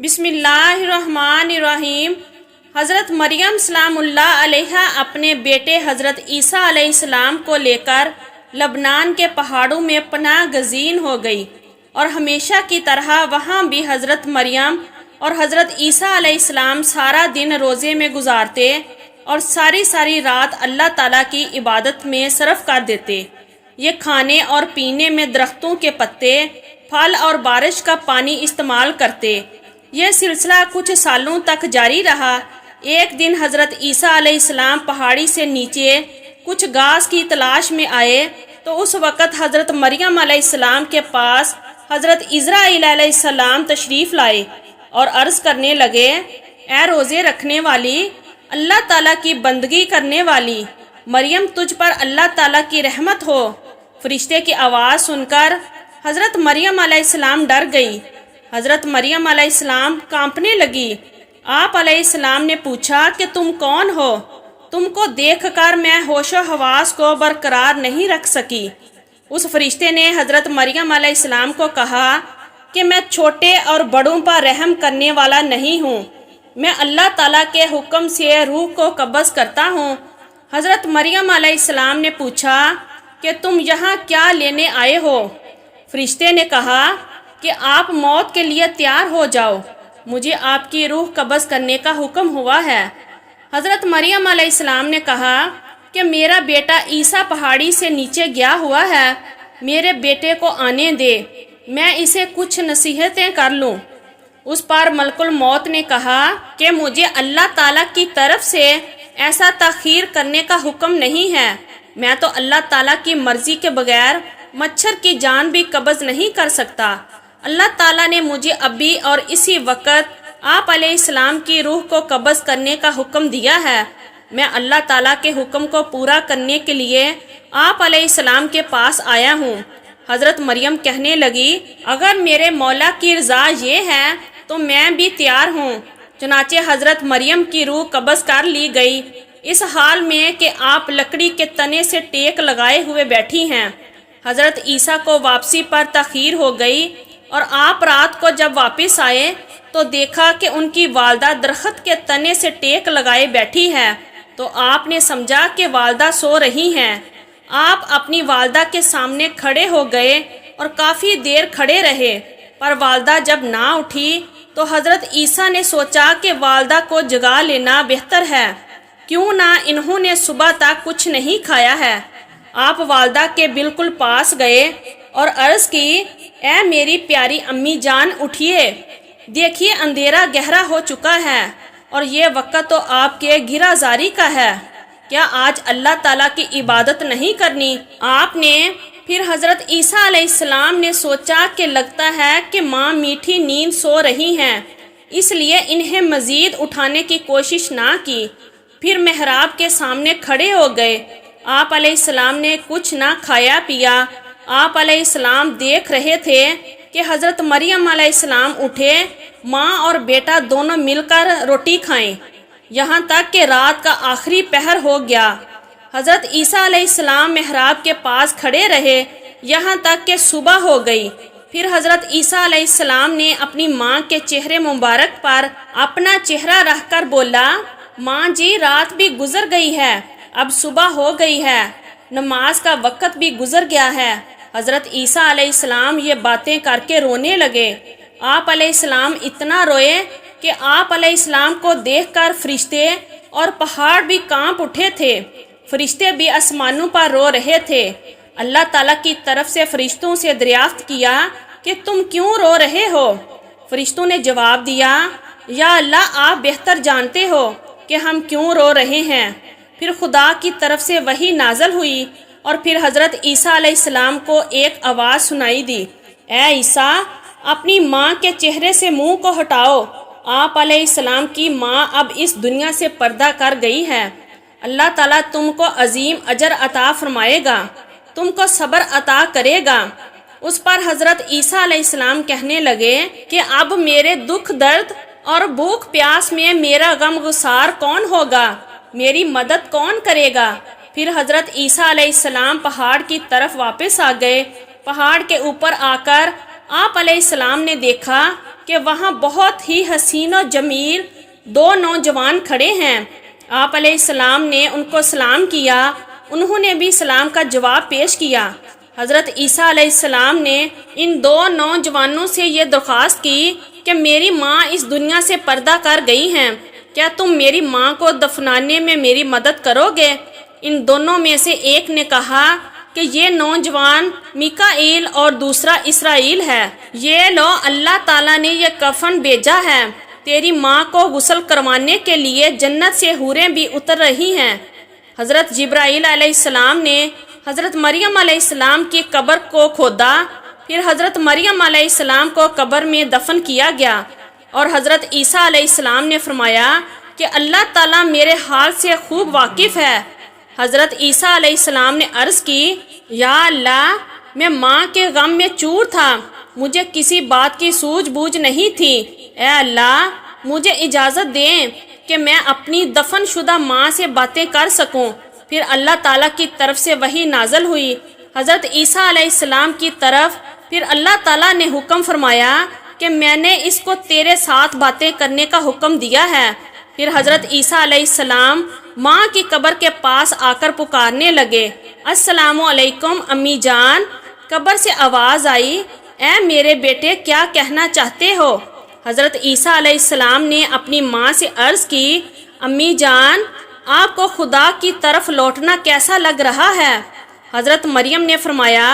بسم اللہ الرحمن الرحیم۔ حضرت مریم سلام اللہ علیہا اپنے بیٹے حضرت عیسیٰ علیہ السلام کو لے کر لبنان کے پہاڑوں میں پناہ گزین ہو گئی، اور ہمیشہ کی طرح وہاں بھی حضرت مریم اور حضرت عیسیٰ علیہ السلام سارا دن روزے میں گزارتے اور ساری رات اللہ تعالیٰ کی عبادت میں صرف کر دیتے۔ یہ کھانے اور پینے میں درختوں کے پتے، پھل اور بارش کا پانی استعمال کرتے۔ یہ سلسلہ کچھ سالوں تک جاری رہا۔ ایک دن حضرت عیسیٰ علیہ السلام پہاڑی سے نیچے کچھ گھاس کی تلاش میں آئے تو اس وقت حضرت مریم علیہ السلام کے پاس حضرت عزرائیل علیہ السلام تشریف لائے اور عرض کرنے لگے، اے روزے رکھنے والی، اللہ تعالیٰ کی بندگی کرنے والی مریم، تجھ پر اللہ تعالیٰ کی رحمت ہو۔ فرشتے کی آواز سن کر حضرت مریم علیہ السلام ڈر گئی۔ حضرت مریم علیہ السلام کانپنے لگی۔ آپ علیہ السلام نے پوچھا کہ تم کون ہو؟ تم کو دیکھ کر میں ہوش و حواس کو برقرار نہیں رکھ سکی۔ اس فرشتے نے حضرت مریم علیہ السلام کو کہا کہ میں چھوٹے اور بڑوں پر رحم کرنے والا نہیں ہوں، میں اللہ تعالیٰ کے حکم سے روح کو قبض کرتا ہوں۔ حضرت مریم علیہ السلام نے پوچھا کہ تم یہاں کیا لینے آئے ہو؟ فرشتے نے کہا کہ آپ موت کے لیے تیار ہو جاؤ، مجھے آپ کی روح قبض کرنے کا حکم ہوا ہے۔ حضرت مریم علیہ السلام نے کہا کہ میرا بیٹا عیسیٰ پہاڑی سے نیچے گیا ہوا ہے، میرے بیٹے کو آنے دے، میں اسے کچھ نصیحتیں کر لوں۔ اس پر ملک الموت نے کہا کہ مجھے اللہ تعالیٰ کی طرف سے ایسا تاخیر کرنے کا حکم نہیں ہے، میں تو اللہ تعالیٰ کی مرضی کے بغیر مچھر کی جان بھی قبض نہیں کر سکتا۔ اللہ تعالیٰ نے مجھے ابھی اور اسی وقت آپ علیہ السلام کی روح کو قبض کرنے کا حکم دیا ہے۔ میں اللہ تعالیٰ کے حکم کو پورا کرنے کے لیے آپ علیہ السلام کے پاس آیا ہوں۔ حضرت مریم کہنے لگی، اگر میرے مولا کی رضا یہ ہے تو میں بھی تیار ہوں۔ چنانچہ حضرت مریم کی روح قبض کر لی گئی، اس حال میں کہ آپ لکڑی کے تنے سے ٹیک لگائے ہوئے بیٹھی ہیں۔ حضرت عیسیٰ کو واپسی پر تاخیر ہو گئی، اور آپ رات کو جب واپس آئے تو دیکھا کہ ان کی والدہ درخت کے تنے سے ٹیک لگائے بیٹھی ہے، تو آپ نے سمجھا کہ والدہ سو رہی ہیں۔ آپ اپنی والدہ کے سامنے کھڑے ہو گئے اور کافی دیر کھڑے رہے، پر والدہ جب نہ اٹھی تو حضرت عیسیٰ نے سوچا کہ والدہ کو جگا لینا بہتر ہے، کیوں نہ انہوں نے صبح تک کچھ نہیں کھایا ہے۔ آپ والدہ کے بالکل پاس گئے اور عرض کی، اے میری پیاری امی جان، اٹھیے، دیکھیے اندھیرا گہرا ہو چکا ہے اور یہ وقت تو آپ کے گرہ زاری کا ہے، کیا آج اللہ تعالیٰ کی عبادت نہیں کرنی؟ آپ نے پھر حضرت عیسیٰ علیہ السلام نے سوچا کہ لگتا ہے کہ ماں میٹھی نیند سو رہی ہیں، اس لیے انہیں مزید اٹھانے کی کوشش نہ کی۔ پھر محراب کے سامنے کھڑے ہو گئے۔ آپ علیہ السلام نے کچھ نہ کھایا پیا۔ آپ علیہ السلام دیکھ رہے تھے کہ حضرت مریم علیہ السلام اٹھے، ماں اور بیٹا دونوں مل کر روٹی کھائیں، یہاں تک کہ رات کا آخری پہر ہو گیا۔ حضرت عیسیٰ علیہ السلام محراب کے پاس کھڑے رہے یہاں تک کہ صبح ہو گئی۔ پھر حضرت عیسیٰ علیہ السلام نے اپنی ماں کے چہرے مبارک پر اپنا چہرہ رکھ کر بولا، ماں جی، رات بھی گزر گئی ہے، اب صبح ہو گئی ہے، نماز کا وقت بھی گزر گیا ہے۔ حضرت عیسیٰ علیہ السلام یہ باتیں کر کے رونے لگے۔ آپ علیہ السلام اتنا روئے کہ آپ علیہ السلام کو دیکھ کر فرشتے اور پہاڑ بھی کانپ اٹھے تھے۔ فرشتے بھی آسمانوں پر رو رہے تھے۔ اللہ تعالیٰ کی طرف سے فرشتوں سے دریافت کیا کہ تم کیوں رو رہے ہو؟ فرشتوں نے جواب دیا، یا اللہ، آپ بہتر جانتے ہو کہ ہم کیوں رو رہے ہیں۔ پھر خدا کی طرف سے وحی نازل ہوئی، اور پھر حضرت عیسیٰ علیہ السلام کو ایک آواز سنائی دی، اے عیسیٰ، اپنی ماں کے چہرے سے منہ کو ہٹاؤ۔ آپ علیہ السلام کی ماں اب اس دنیا سے پردہ کر گئی ہے۔ اللہ تعالیٰ تم کو عظیم اجر عطا فرمائے گا، تم کو صبر عطا کرے گا۔ اس پر حضرت عیسیٰ علیہ السلام کہنے لگے کہ اب میرے دکھ درد اور بھوک پیاس میں میرا غم گسار کون ہوگا؟ میری مدد کون کرے گا؟ پھر حضرت عیسیٰ علیہ السلام پہاڑ کی طرف واپس آ گئے۔ پہاڑ کے اوپر آ کر آپ علیہ السلام نے دیکھا کہ وہاں بہت ہی حسین و جمیل دو نوجوان کھڑے ہیں۔ آپ علیہ السلام نے ان کو سلام کیا، انہوں نے بھی سلام کا جواب پیش کیا۔ حضرت عیسیٰ علیہ السلام نے ان دو نوجوانوں سے یہ درخواست کی کہ میری ماں اس دنیا سے پردہ کر گئی ہیں، کیا تم میری ماں کو دفنانے میں میری مدد کرو گے؟ ان دونوں میں سے ایک نے کہا کہ یہ نوجوان میکائیل اور دوسرا اسرائیل ہے۔ یہ لو، اللہ تعالیٰ نے یہ کفن بھیجا ہے، تیری ماں کو غسل کروانے کے لیے جنت سے حوریں بھی اتر رہی ہیں۔ حضرت جبرائیل علیہ السلام نے حضرت مریم علیہ السلام کی قبر کو کھودا، پھر حضرت مریم علیہ السلام کو قبر میں دفن کیا گیا، اور حضرت عیسیٰ علیہ السلام نے فرمایا کہ اللہ تعالیٰ میرے حال سے خوب واقف ہے۔ حضرت عیسیٰ علیہ السلام نے عرض کی، یا اللہ، میں ماں کے غم میں چور تھا، مجھے کسی بات کی سوجھ بوجھ نہیں تھی، اے اللہ مجھے اجازت دیں کہ میں اپنی دفن شدہ ماں سے باتیں کر سکوں۔ پھر اللہ تعالیٰ کی طرف سے وحی نازل ہوئی حضرت عیسیٰ علیہ السلام کی طرف، پھر اللہ تعالیٰ نے حکم فرمایا کہ میں نے اس کو تیرے ساتھ باتیں کرنے کا حکم دیا ہے۔ پھر حضرت عیسیٰ علیہ السلام ماں کی قبر کے پاس آ کر پکارنے لگے، السلام علیکم امی جان۔ قبر سے آواز آئی، اے میرے بیٹے، کیا کہنا چاہتے ہو؟ حضرت عیسیٰ علیہ السلام نے اپنی ماں سے عرض کی، امی جان، آپ کو خدا کی طرف لوٹنا کیسا لگ رہا ہے؟ حضرت مریم نے فرمایا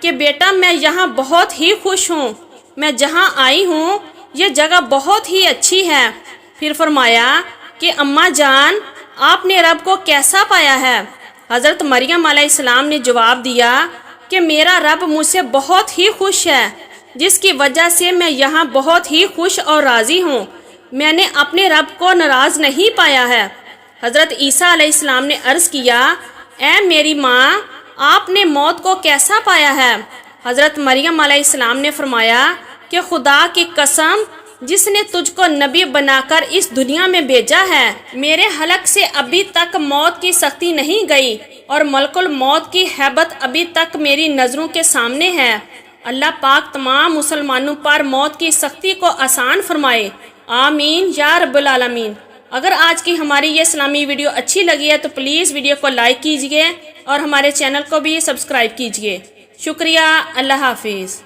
کہ بیٹا، میں یہاں بہت ہی خوش ہوں، میں جہاں آئی ہوں یہ جگہ بہت ہی اچھی ہے۔ پھر فرمایا کہ اماں جان، آپ نے رب کو کیسا پایا ہے؟ حضرت مریم علیہ السلام نے جواب دیا کہ میرا رب مجھ سے بہت ہی خوش ہے، جس کی وجہ سے میں یہاں بہت ہی خوش اور راضی ہوں، میں نے اپنے رب کو ناراض نہیں پایا ہے۔ حضرت عیسیٰ علیہ السلام نے عرض کیا، اے میری ماں، آپ نے موت کو کیسا پایا ہے؟ حضرت مریم علیہ السلام نے فرمایا کہ خدا کی قسم، جس نے تجھ کو نبی بنا کر اس دنیا میں بھیجا ہے، میرے حلق سے ابھی تک موت کی سختی نہیں گئی، اور ملک الموت کی ہیبت ابھی تک میری نظروں کے سامنے ہے۔ اللہ پاک تمام مسلمانوں پر موت کی سختی کو آسان فرمائے، آمین یا رب العالمین۔ اگر آج کی ہماری یہ اسلامی ویڈیو اچھی لگی ہے تو پلیز ویڈیو کو لائک کیجئے اور ہمارے چینل کو بھی سبسکرائب کیجئے۔ شکریہ، اللہ حافظ۔